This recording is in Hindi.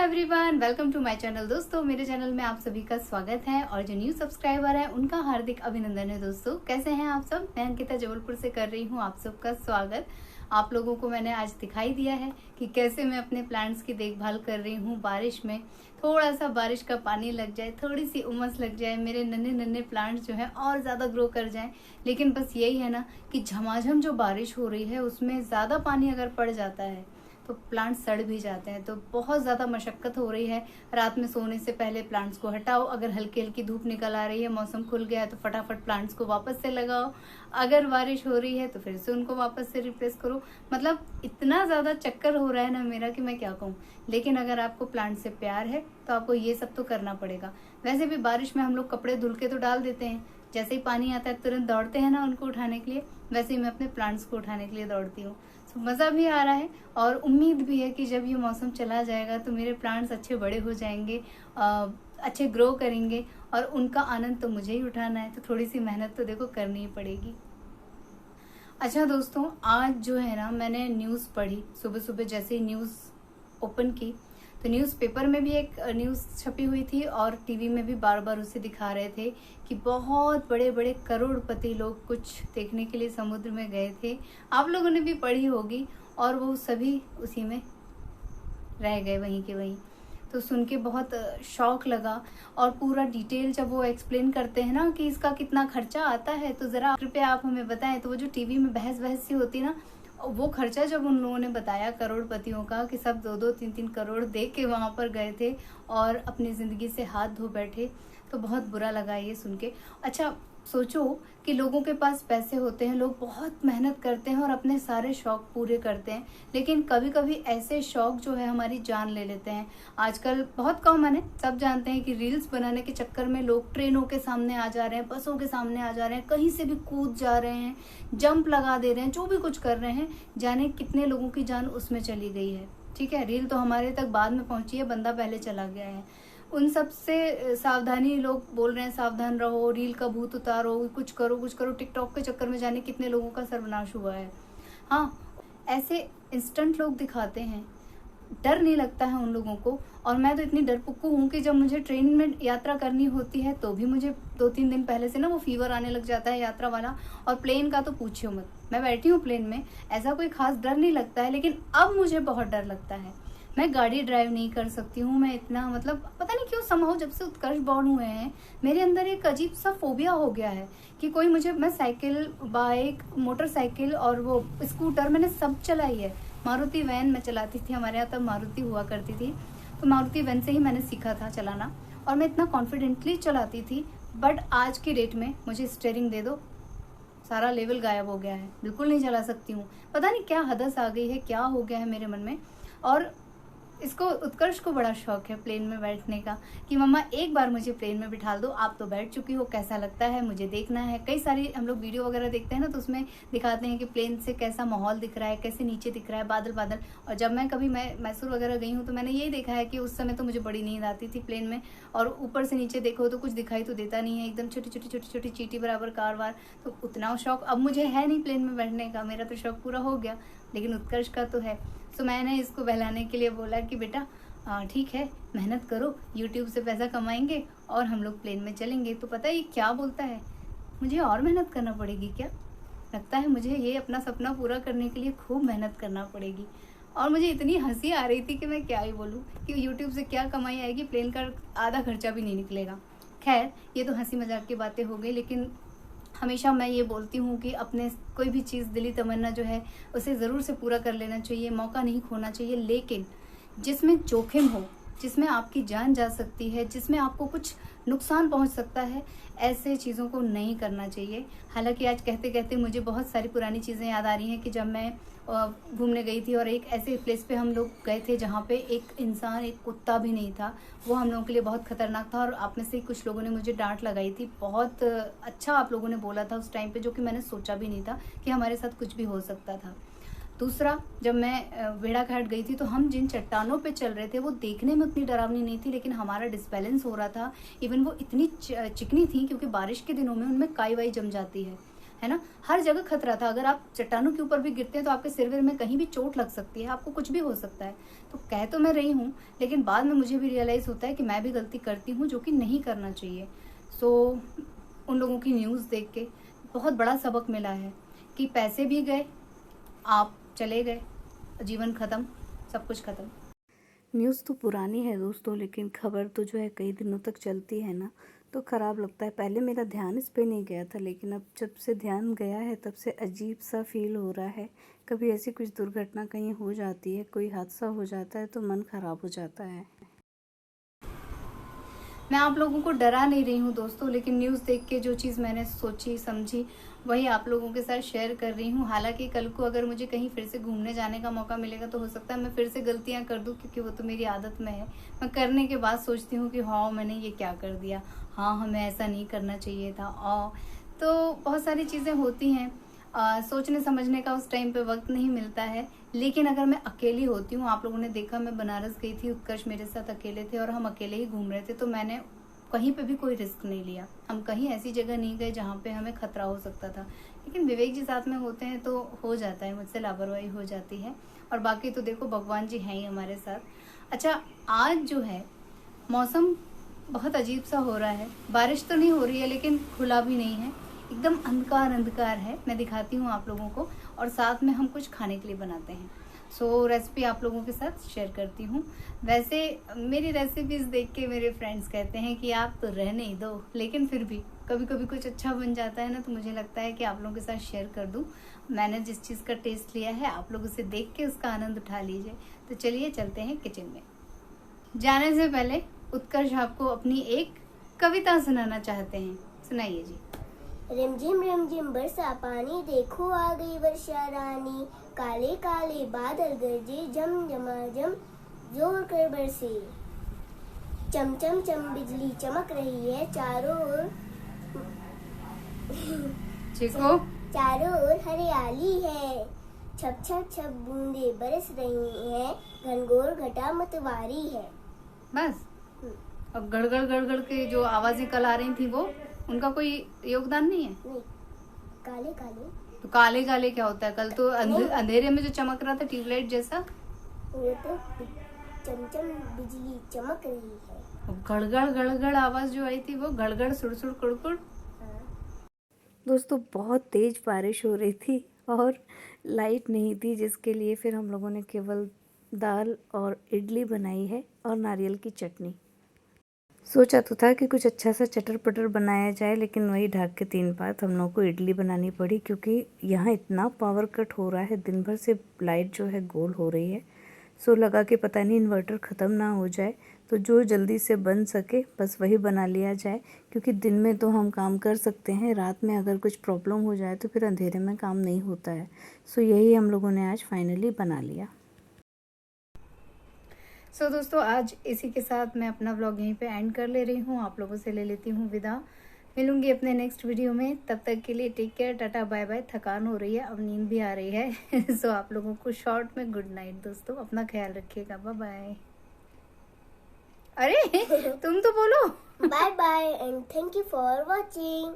Everyone, welcome to my channel. दोस्तों, मेरे चैनल में आप सभी का स्वागत है और जो न्यू सब्सक्राइबर है उनका हार्दिक अभिनंदन है। दोस्तों, कैसे हैं आप सब? मैं अंकिता जबलपुर से कर रही हूं आप सबका स्वागत। आप लोगों को मैंने आज दिखाई दिया है कि कैसे मैं अपने प्लांट्स की देखभाल कर रही हूँ। बारिश में थोड़ा सा बारिश का पानी लग जाए, थोड़ी सी उमस लग जाए, मेरे नन्हे नन्हे प्लांट्स जो है और ज़्यादा ग्रो कर जाएं। लेकिन बस यही है ना कि झमाझम जो बारिश हो रही है उसमें ज़्यादा पानी अगर पड़ जाता है तो प्लांट्स सड़ भी जाते हैं। तो बहुत ज़्यादा मशक्क़त हो रही है। रात में सोने से पहले प्लांट्स को हटाओ। अगर हल्की हल्की धूप निकल आ रही है, मौसम खुल गया है, तो फटाफट प्लांट्स को वापस से लगाओ। अगर बारिश हो रही है तो फिर से उनको वापस से रिप्लेस करो। मतलब इतना ज़्यादा चक्कर हो रहा है ना मेरा कि मैं क्या कहूँ। लेकिन अगर आपको प्लांट से प्यार है तो आपको ये सब तो करना पड़ेगा। वैसे भी बारिश में हम लोग कपड़े धुल के तो डाल देते हैं, जैसे ही पानी आता है तुरंत दौड़ते हैं ना उनको उठाने के लिए। वैसे ही मैं अपने प्लांट्स को उठाने के लिए दौड़ती हूँ। मज़ा भी आ रहा है और उम्मीद भी है कि जब ये मौसम चला जाएगा तो मेरे प्लांट्स अच्छे बड़े हो जाएंगे, अच्छे ग्रो करेंगे और उनका आनंद तो मुझे ही उठाना है। तो थोड़ी सी मेहनत तो देखो करनी ही पड़ेगी। अच्छा दोस्तों, आज जो है ना मैंने न्यूज़ पढ़ी। सुबह सुबह जैसे ही न्यूज़ ओपन की तो न्यूज़पेपर में भी एक न्यूज़ छपी हुई थी और टीवी में भी बार बार उसे दिखा रहे थे कि बहुत बड़े बड़े करोड़पति लोग कुछ देखने के लिए समुद्र में गए थे। आप लोगों ने भी पढ़ी होगी और वो सभी उसी में रह गए वहीं के वहीं। तो सुन के बहुत शौक लगा और पूरा डिटेल जब वो एक्सप्लेन करते हैं ना कि इसका कितना खर्चा आता है, तो ज़रा कृपया आप हमें बताएं। तो वो जो टीवी में बहस सी होती ना, वो खर्चा जब उन लोगों ने बताया करोड़पतियों का कि सब 2-2, 3-3 करोड़ दे के वहाँ पर गए थे और अपनी ज़िंदगी से हाथ धो बैठे, तो बहुत बुरा लगा ये सुन के। अच्छा सोचो कि लोगों के पास पैसे होते हैं, लोग बहुत मेहनत करते हैं और अपने सारे शौक पूरे करते हैं, लेकिन कभी कभी ऐसे शौक जो है हमारी जान ले लेते हैं। आजकल बहुत कॉमन है, सब जानते हैं कि रील्स बनाने के चक्कर में लोग ट्रेनों के सामने आ जा रहे हैं, बसों के सामने आ जा रहे हैं, कहीं से भी कूद जा रहे हैं, जंप लगा दे रहे हैं, जो भी कुछ कर रहे हैं। जाने कितने लोगों की जान उसमें चली गई है। ठीक है, रील तो हमारे तक बाद में पहुंची है, बंदा पहले चला गया है। उन सब से सावधानी, लोग बोल रहे हैं सावधान रहो, रील का भूत उतारो, कुछ करो कुछ करो। टिकटॉक के चक्कर में जाने कितने लोगों का सर्वनाश हुआ है। हाँ, ऐसे इंस्टेंट लोग दिखाते हैं, डर नहीं लगता है उन लोगों को। और मैं तो इतनी डरपुक्कू हूँ कि जब मुझे ट्रेन में यात्रा करनी होती है तो भी मुझे 2-3 दिन पहले से ना वो फीवर आने लग जाता है यात्रा वाला। और प्लेन का तो पूछियो मत। मैं बैठी हूँ प्लेन में, ऐसा कोई खास डर नहीं लगता है, लेकिन अब मुझे बहुत डर लगता है। मैं गाड़ी ड्राइव नहीं कर सकती हूँ। मैं इतना मतलब पता नहीं क्यों समहाउ जब से उत्कर्ष बॉर्न हुए हैं मेरे अंदर एक अजीब सा फोबिया हो गया है कि कोई मुझे, मैं साइकिल, बाइक, मोटरसाइकिल और वो स्कूटर मैंने सब चलाई है। मारुति वैन मैं चलाती थी, हमारे यहाँ तब मारुति हुआ करती थी, तो मारुति वैन से ही मैंने सीखा था चलाना और मैं इतना कॉन्फिडेंटली चलाती थी। बट आज की डेट में मुझे स्टीयरिंग दे दो, सारा लेवल गायब हो गया है, बिल्कुल नहीं चला सकती हूँ। पता नहीं क्या हदस आ गई है, क्या हो गया है मेरे मन में। और इसको, उत्कर्ष को बड़ा शौक है प्लेन में बैठने का कि मम्मा एक बार मुझे प्लेन में बिठा दो, आप तो बैठ चुकी हो, कैसा लगता है, मुझे देखना है। कई सारी हम लोग वीडियो वगैरह देखते हैं ना, तो उसमें दिखाते हैं कि प्लेन से कैसा माहौल दिख रहा है, कैसे नीचे दिख रहा है, बादल बादल। और जब मैं कभी मैसूर वगैरह गई हूँ तो मैंने यही देखा है कि उस समय तो मुझे बड़ी नींद आती थी प्लेन में, और ऊपर से नीचे देखो तो कुछ दिखाई तो देता नहीं है, एकदम छोटी छोटी छोटी छोटी चींटी बराबर कारवार। तो उतना शौक अब मुझे है नहीं प्लेन में बैठने का, मेरा तो शौक पूरा हो गया, लेकिन उत्कर्ष का तो है। तो मैंने इसको बहलाने के लिए बोला कि बेटा ठीक है, मेहनत करो, यूट्यूब से पैसा कमाएंगे और हम लोग प्लेन में चलेंगे। तो पता है ये क्या बोलता है, मुझे और मेहनत करना पड़ेगी क्या? लगता है मुझे ये अपना सपना पूरा करने के लिए खूब मेहनत करना पड़ेगी। और मुझे इतनी हंसी आ रही थी कि मैं क्या ही बोलूँ कि यूट्यूब से क्या कमाई आएगी, प्लेन का आधा खर्चा भी नहीं निकलेगा। खैर, ये तो हंसी मजाक की बातें हो गई, लेकिन हमेशा मैं ये बोलती हूँ कि अपने कोई भी चीज़, दिली तमन्ना जो है उसे ज़रूर से पूरा कर लेना चाहिए, मौका नहीं खोना चाहिए। लेकिन जिसमें जोखिम हो, जिसमें आपकी जान जा सकती है, जिसमें आपको कुछ नुकसान पहुंच सकता है, ऐसे चीज़ों को नहीं करना चाहिए। हालांकि आज कहते कहते मुझे बहुत सारी पुरानी चीज़ें याद आ रही हैं कि जब मैं घूमने गई थी और एक ऐसे प्लेस पे हम लोग गए थे जहाँ पे एक इंसान, एक कुत्ता भी नहीं था। वो हम लोगों के लिए बहुत खतरनाक था और आप में से कुछ लोगों ने मुझे डांट लगाई थी। बहुत अच्छा आप लोगों ने बोला था उस टाइम पे, जो कि मैंने सोचा भी नहीं था कि हमारे साथ कुछ भी हो सकता था। दूसरा, जब मैं भेड़ाघाट गई थी तो हम जिन चट्टानों पे चल रहे थे वो देखने में उतनी डरावनी नहीं थी, लेकिन हमारा डिसबैलेंस हो रहा था। इवन वो इतनी चिकनी थी क्योंकि बारिश के दिनों में उनमें काई वाई जम जाती है। है ना। हर जगह खतरा था। अगर आप चट्टानों के ऊपर भी गिरते हैं तो आपके सिर में कहीं भी चोट लग सकती है, आपको कुछ भी हो सकता है। तो कह तो मैं रही हूँ, लेकिन बाद में मुझे भी रियलाइज होता है कि मैं भी गलती करती हूँ, जो कि नहीं करना चाहिए। सो उन लोगों की न्यूज़ देख के बहुत बड़ा सबक मिला है कि पैसे भी गए, आप चले गए, जीवन खत्म, सब कुछ खत्म। न्यूज़ तो पुरानी है दोस्तों, लेकिन खबर तो जो है कई दिनों तक चलती है ना, तो ख़राब लगता है। पहले मेरा ध्यान इस पे नहीं गया था, लेकिन अब जब से ध्यान गया है तब से अजीब सा फील हो रहा है। कभी ऐसी कुछ दुर्घटना कहीं हो जाती है, कोई हादसा हो जाता है तो मन ख़राब हो जाता है। मैं आप लोगों को डरा नहीं रही हूँ दोस्तों, लेकिन न्यूज़ देख के जो चीज़ मैंने सोची समझी वही आप लोगों के साथ शेयर कर रही हूँ। हालांकि कल को अगर मुझे कहीं फिर से घूमने जाने का मौका मिलेगा तो हो सकता है मैं फिर से गलतियाँ कर दूँ, क्योंकि वो तो मेरी आदत में है। मैं करने के बाद सोचती हूँ कि हाँ मैंने ये क्या कर दिया, हाँ हमें ऐसा नहीं करना चाहिए था। तो बहुत सारी चीज़ें होती हैं, सोचने समझने का उस टाइम पे वक्त नहीं मिलता है। लेकिन अगर मैं अकेली होती हूँ, आप लोगों ने देखा मैं बनारस गई थी, उत्कर्ष मेरे साथ अकेले थे और हम अकेले ही घूम रहे थे, तो मैंने कहीं पे भी कोई रिस्क नहीं लिया। हम कहीं ऐसी जगह नहीं गए जहाँ पे हमें खतरा हो सकता था। लेकिन विवेक जी साथ में होते हैं तो हो जाता है, मुझसे लापरवाही हो जाती है। और बाकी तो देखो भगवान जी हैं ही हमारे साथ। अच्छा, आज जो है मौसम बहुत अजीब सा हो रहा है। बारिश तो नहीं हो रही है, लेकिन खुला भी नहीं है, एकदम अंधकार अंधकार है। मैं दिखाती हूँ आप लोगों को, और साथ में हम कुछ खाने के लिए बनाते हैं। सो रेसिपी आप लोगों के साथ शेयर करती हूँ। वैसे मेरी रेसिपीज देख के मेरे फ्रेंड्स कहते हैं कि आप तो रहने ही दो, लेकिन फिर भी कभी कभी कुछ अच्छा बन जाता है ना, तो मुझे लगता है कि आप लोगों के साथ शेयर कर दूँ। मैंने जिस चीज़ का टेस्ट लिया है आप लोग उसे देख के उसका आनंद उठा लीजिए। तो चलिए चलते हैं किचन में। जाने से पहले उत्कर्ष आपको अपनी एक कविता सुनाना चाहते हैं, सुनाइए जी। रिमझिम बरसा पानी, देखो आ गई वर्षा रानी। काले काले बादल गरजे, झम झमाझम जोर कर बरसे। चम चम चम बिजली चमक रही है, चारों ओर चारों ओर हरियाली है। छप छप छप बूंदे बरस रही हैं, घनघोर घटा मतवारी है। बस। अब गड़गड़ के जो आवाजें कल आ रही थी वो, उनका कोई योगदान नहीं है? नहीं, काले काले। तो काले काले क्या होता है? कल तो अंधेरे में जो चमक रहा था ट्यूबलाइट जैसा, वो तो चमचम बिजली चमक रही है। गड़गड़ आवाज जो आई थी वो गड़गड़ सुड़सुड़ कुड़कुड़। दोस्तों बहुत तेज़ बारिश हो रही थी और लाइट नहीं थी, जिसके लिए फिर हम लोगों ने केवल दाल और इडली बनाई है और नारियल की चटनी। सोचा तो था कि कुछ अच्छा सा चटर पटर बनाया जाए, लेकिन वही ढाक के 3 बात हम लोगों को इडली बनानी पड़ी, क्योंकि यहाँ इतना पावर कट हो रहा है, दिन भर से लाइट जो है गोल हो रही है। सो लगा कि पता नहीं इन्वर्टर ख़त्म ना हो जाए, तो जो जल्दी से बन सके बस वही बना लिया जाए, क्योंकि दिन में तो हम काम कर सकते हैं, रात में अगर कुछ प्रॉब्लम हो जाए तो फिर अंधेरे में काम नहीं होता है। सो यही हम लोगों ने आज फाइनली बना लिया। सो दोस्तों आज इसी के साथ मैं अपना व्लॉग यहीं पे एंड कर ले रही हूँ। आप लोगों से ले लेती हूँ विदा। मिलूंगी अपने नेक्स्ट वीडियो में, तब तक के लिए take care, tata bye bye. थकान हो रही है, अब नींद भी आ रही है। सो आप लोगों को शॉर्ट में गुड नाइट दोस्तों, अपना ख्याल रखिएगा, बाय बाय। अरे तुम तो बोलो। Bye bye and thank you for watching.